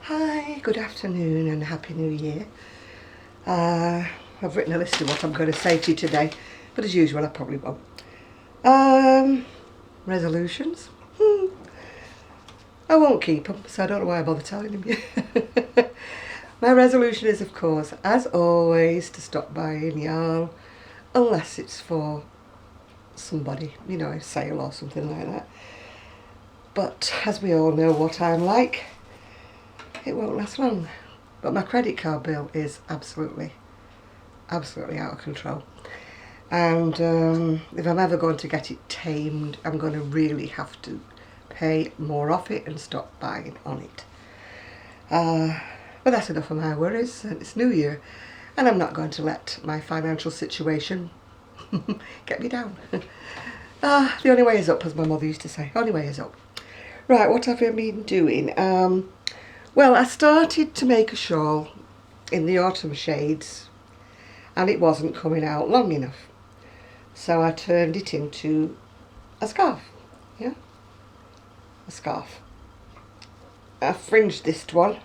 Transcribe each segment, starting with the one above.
Hi, good afternoon and Happy New Year. I've written a list of what I'm going to say to you today, but as usual I probably won't. Resolutions? I won't keep them, so I don't know why I bother telling you. My resolution is, of course, as always, to stop buying yarn, unless it's for somebody, you know, a sale or something like that. But as we all know what I'm like, it won't last long. But my credit card bill is absolutely out of control. And if I'm ever going to get it tamed, I'm going to really have to pay more off it and stop buying on it. But that's enough of my worries. It's New Year and I'm not going to let my financial situation get me down. The only way is up, as my mother used to say. Only way is up. Right, what have I been doing? Well, I started to make a shawl in the autumn shades and it wasn't coming out long enough. So I turned it into a scarf. Yeah, a scarf. I fringed this one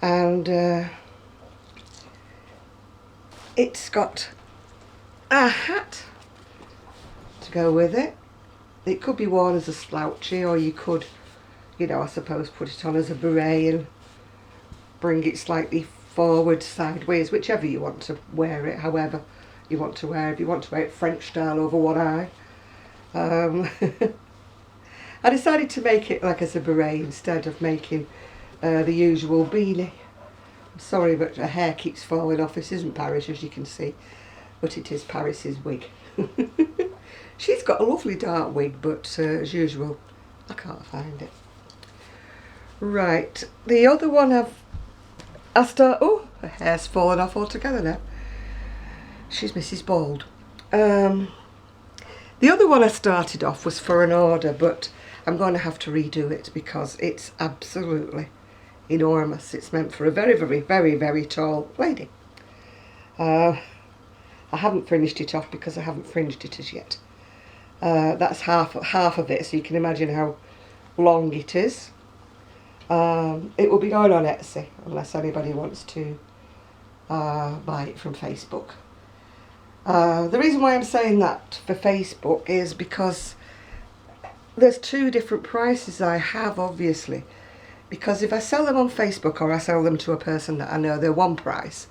and it's got a hat to go with it. It could be worn as a slouchy, or you could, you know, I suppose put it on as a beret and bring it slightly forward, sideways, whichever you want to wear it, however you want to wear it. If you want to wear it French style over one eye. I decided to make it like as a beret instead of making the usual beanie. I'm sorry, but her hair keeps falling off. This isn't Paris, as you can see, but it is Paris's wig. She's got a lovely dark wig, but as usual, I can't find it. Right, the other one oh, her hair's fallen off altogether now. She's Mrs. Bald. The other one I started off was for an order, but I'm going to have to redo it because it's absolutely enormous. It's meant for a very, very, very, very tall lady. I haven't finished it off because I haven't fringed it as yet. That's half of it, so you can imagine how long it is. It will be going on Etsy unless anybody wants to buy it from Facebook. The reason why I'm saying that for Facebook is because there's two different prices I have, obviously. Because if I sell them on Facebook or I sell them to a person that I know, they're one price.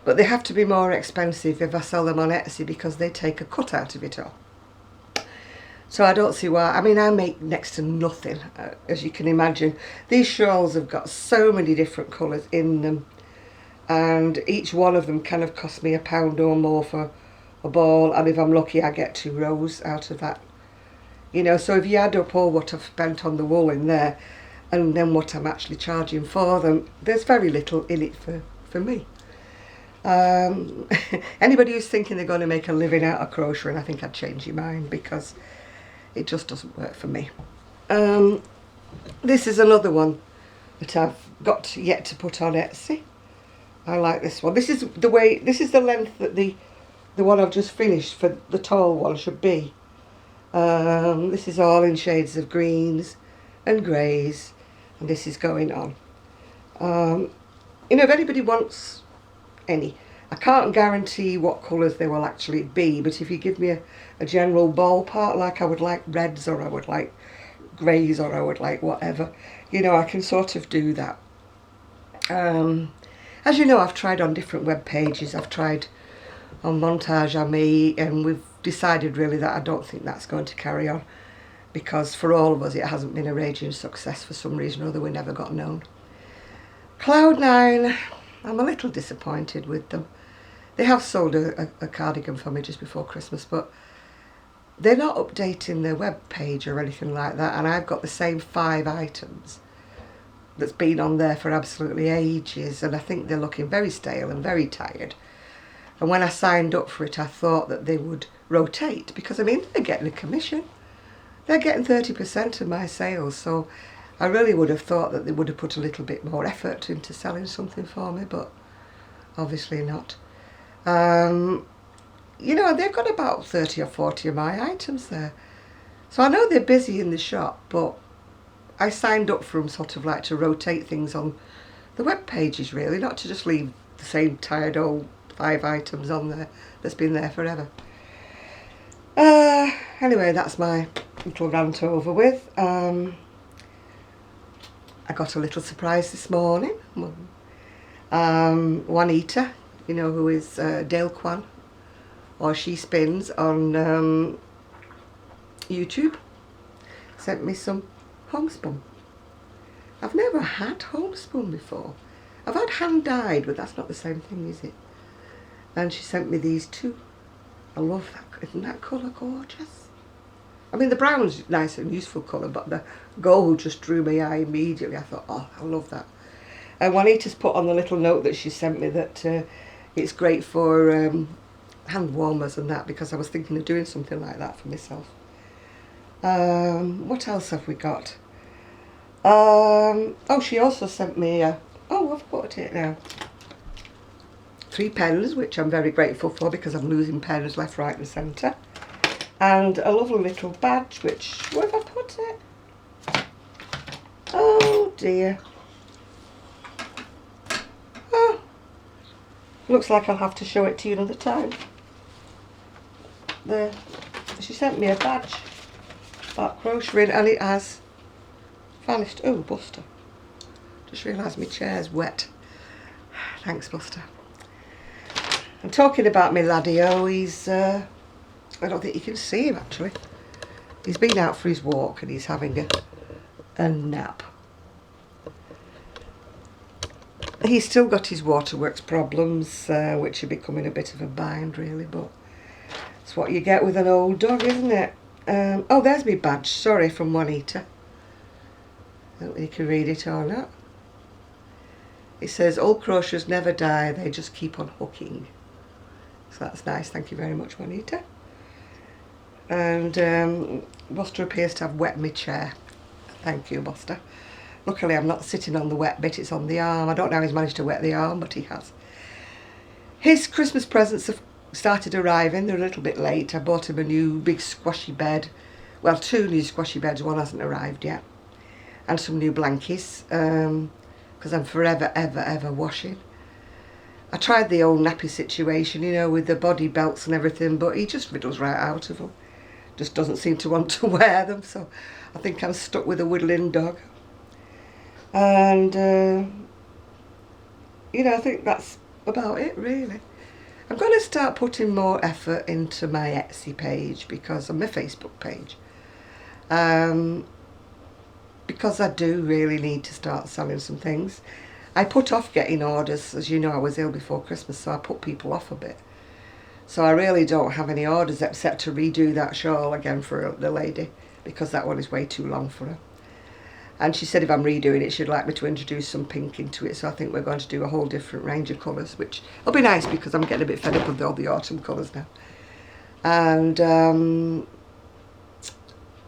But they have to be more expensive if I sell them on Etsy because they take a cut out of it all. So I don't see why. I mean, I make next to nothing, as you can imagine. These shawls have got so many different colours in them, and each one of them kind of cost me £1 or more for a ball, and if I'm lucky I get 2 rows out of that. You know, so if you add up all what I've spent on the wool in there, and then what I'm actually charging for them, there's very little in it for me. Anybody who's thinking they're going to make a living out of crocheting, I think I'd change your mind because it just doesn't work for me. This is another one that I've got yet to put on Etsy. I like this one. This is the length that the one I've just finished for the tall one should be. This is all in shades of greens and greys, and this is going on. You know, if anybody wants any, I can't guarantee what colours they will actually be, but if you give me a general ballpark, like I would like reds, or I would like greys, or I would like whatever, you know, I can sort of do that. As you know, I've tried on different web pages. I've tried on Montage Ami, and we've decided really that I don't think that's going to carry on, because for all of us it hasn't been a raging success for some reason or other. We never got known. Cloud9, I'm a little disappointed with them. They have sold a cardigan for me just before Christmas, but they're not updating their web page or anything like that, and I've got the same 5 items that's been on there for absolutely ages, and I think they're looking very stale and very tired. And when I signed up for it, I thought that they would rotate, because I mean, they're getting a commission. They're getting 30% of my sales, so I really would have thought that they would have put a little bit more effort into selling something for me, but obviously not. You know, they've got about 30 or 40 of my items there. So I know they're busy in the shop, but I signed up for them sort of like to rotate things on the web pages really, not to just leave the same tired old 5 items on there that's been there forever. Anyway, that's my little rant over with. I got a little surprise this morning. Juanita, you know who is Dale Kwan, or She Spins on YouTube, sent me some homespun. I've never had homespun before. I've had hand dyed, but that's not the same thing, is it? And she sent me these two. I love that. Isn't that colour gorgeous? I mean, the brown's nice and useful colour, but the gold just drew my eye immediately. I thought, oh, I love that. And Juanita's put on the little note that she sent me that it's great for hand warmers and that, because I was thinking of doing something like that for myself. What else have we got? Oh, she also sent me oh, I've got it now. 3 pens, which I'm very grateful for because I'm losing pens left, right and centre. And a lovely little badge, which, where have I put it? Oh dear. Oh, looks like I'll have to show it to you another time. There, she sent me a badge about crocheting, and it has vanished. Oh, Buster. Just realised my chair's wet. Thanks, Buster. I'm talking about my laddie-o. He's, I don't think you can see him actually. He's been out for his walk and he's having a nap. He's still got his waterworks problems, which are becoming a bit of a bind really, but it's what you get with an old dog, isn't it? Oh, there's my badge, sorry, from Juanita. I don't know if you can read it or not. It says, "Old crochets never die, they just keep on hooking." So that's nice, thank you very much, Juanita. And Buster appears to have wet my chair. Thank you, Buster. Luckily I'm not sitting on the wet bit, it's on the arm. I don't know how he's managed to wet the arm, but he has. His Christmas presents have started arriving. They're a little bit late. I bought him a new big squashy bed. Well, 2 new squashy beds, one hasn't arrived yet. And some new blankies, because I'm forever, ever washing. I tried the old nappy situation, you know, with the body belts and everything, but he just riddles right out of them. Just doesn't seem to want to wear them, so I think I'm stuck with a whittling dog. And, you know, I think that's about it, really. I'm going to start putting more effort into my Etsy page, because on my Facebook page. Because I do really need to start selling some things. I put off getting orders, as you know I was ill before Christmas, so I put people off a bit. So I really don't have any orders except to redo that shawl again for the lady, because that one is way too long for her. And she said if I'm redoing it, she'd like me to introduce some pink into it, so I think we're going to do a whole different range of colours, which will be nice because I'm getting a bit fed up with all the autumn colours now. And oh,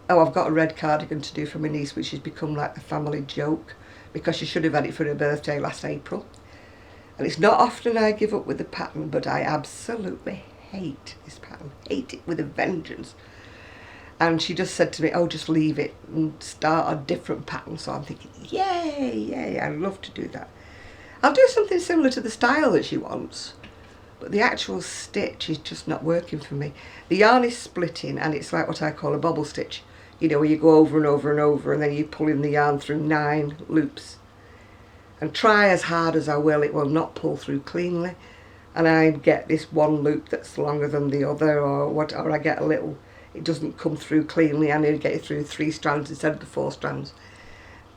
I've got a red cardigan to do for my niece, which has become like the family joke, because she should have had it for her birthday last April. And it's not often I give up with the pattern, but I absolutely hate this pattern. Hate it with a vengeance. And she just said to me, oh, just leave it and start a different pattern. So I'm thinking, yay, I'd love to do that. I'll do something similar to the style that she wants, but the actual stitch is just not working for me. The yarn is splitting, and it's like what I call a bobble stitch. You know, where you go over and over and over, and then you pull in the yarn through 9 loops. And try as hard as I will, it will not pull through cleanly. And I get this one loop that's longer than the other, or I get a little, it doesn't come through cleanly. I need to get it through 3 strands instead of the 4 strands.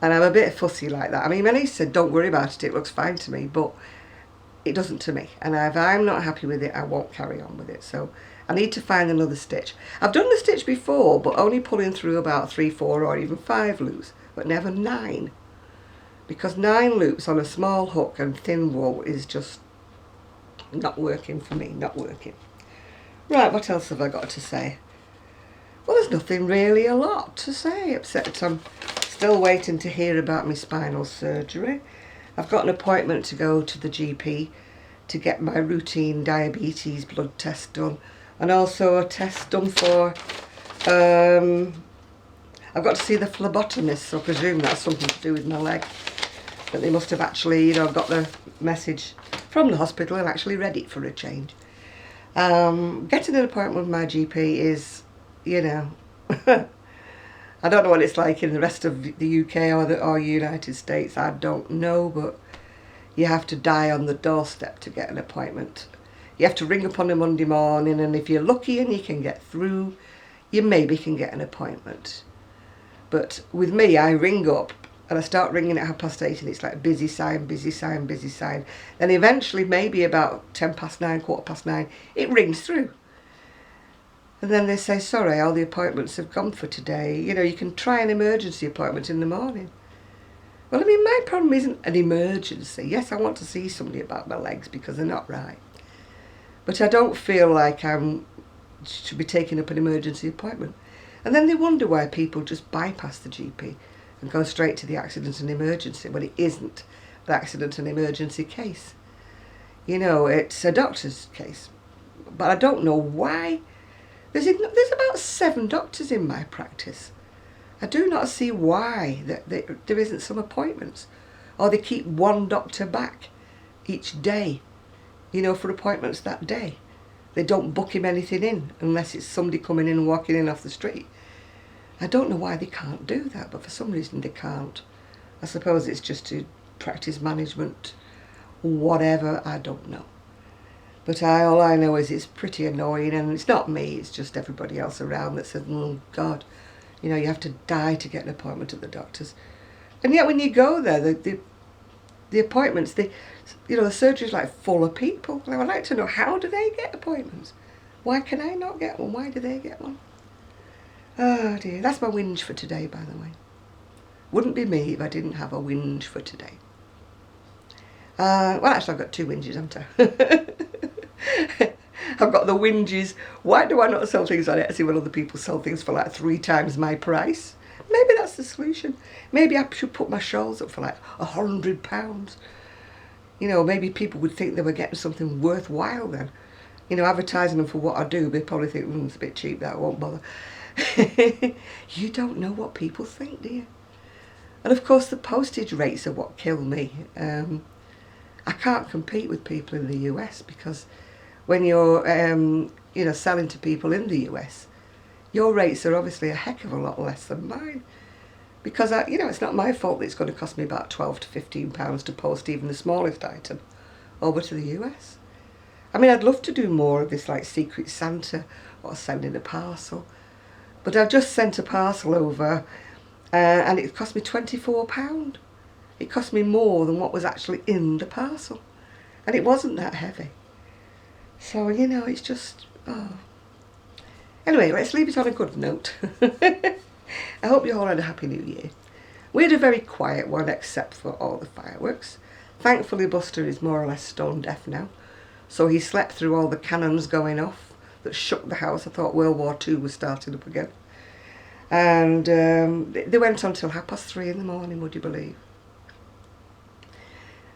And I'm a bit fussy like that. I mean, my niece said, don't worry about it, it looks fine to me, but it doesn't to me. And if I'm not happy with it, I won't carry on with it. So I need to find another stitch. I've done the stitch before, but only pulling through about 3, 4 or even 5 loops, but never 9. Because 9 loops on a small hook and thin wool is just not working for me, not working. Right, what else have I got to say? Well, there's nothing really a lot to say, except I'm still waiting to hear about my spinal surgery. I've got an appointment to go to the GP to get my routine diabetes blood test done, and also a test done for I've got to see the phlebotomist, so I presume that's something to do with my leg. But they must have actually, you know, got the message from the hospital and actually read it for a change. Getting an appointment with my GP is, you know, I don't know what it's like in the rest of the UK or United States, I don't know, but you have to die on the doorstep to get an appointment. You have to ring up on a Monday morning, and if you're lucky and you can get through, you maybe can get an appointment. But with me, I ring up and I start ringing at 8:30 and it's like busy sign, busy sign, busy sign. Then eventually, maybe about 9:10, 9:15, it rings through. And then they say, sorry, all the appointments have gone for today. You know, you can try an emergency appointment in the morning. Well, I mean, my problem isn't an emergency. Yes, I want to see somebody about my legs because they're not right. But I don't feel like I should be taking up an emergency appointment. And then they wonder why people just bypass the GP and go straight to the accident and emergency when it isn't an accident and emergency case. You know, it's a doctor's case. But I don't know why. There's about 7 doctors in my practice. I do not see why there isn't some appointments. Or they keep one doctor back each day, you know, for appointments that day. They don't book him anything in unless it's somebody coming in and walking in off the street. I don't know why they can't do that, but for some reason they can't. I suppose it's just to practice management, whatever, I don't know. But all I know is it's pretty annoying, and it's not me, it's just everybody else around that says, oh God, you know, you have to die to get an appointment at the doctor's. And yet when you go there, the appointments, you know, the surgery's like full of people. And I would like to know, how do they get appointments? Why can I not get one? Why do they get one? Oh dear, that's my whinge for today, by the way. Wouldn't be me if I didn't have a whinge for today. Well, actually, I've got 2 whinges, haven't I? I've got the whinges. Why do I not sell things on Etsy when other people sell things for like 3 times my price? Maybe that's the solution. Maybe I should put my shawls up for like £100. You know, maybe people would think they were getting something worthwhile then. You know, advertising them for what I do, they probably think, it's a bit cheap, that I won't bother. You don't know what people think, do you? And of course the postage rates are what kill me. I can't compete with people in the US because when you're you know, selling to people in the US, your rates are obviously a heck of a lot less than mine. Because you know, it's not my fault that it's going to cost me about £12 to £15 to post even the smallest item over to the US. I mean, I'd love to do more of this, like Secret Santa or sending a parcel. But I've just sent a parcel over and it cost me £24. It cost me more than what was actually in the parcel. And it wasn't that heavy. So, you know, it's just, oh. Anyway, let's leave it on a good note. I hope you all had a happy new year. We had a very quiet one except for all the fireworks. Thankfully Buster is more or less stone deaf now. So he slept through all the cannons going off that shook the house. I thought World War II was starting up again. And they went on till 3:30 in the morning, would you believe?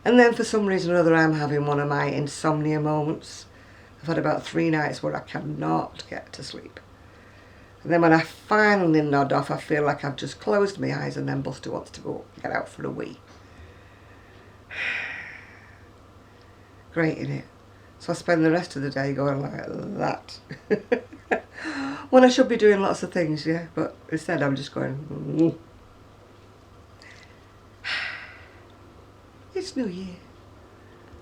And then for some reason or other I'm having one of my insomnia moments. I've had about 3 nights where I cannot get to sleep. And then when I finally nod off, I feel like I've just closed my eyes and then Buster wants to go get out for a wee. Great, innit? So I spend the rest of the day going like that. When I should be doing lots of things, yeah, but instead I'm just going, It's New Year.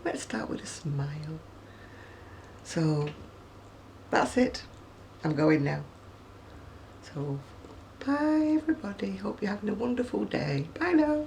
Let's start with a smile. So, that's it. I'm going now. So, bye everybody. Hope you're having a wonderful day. Bye now.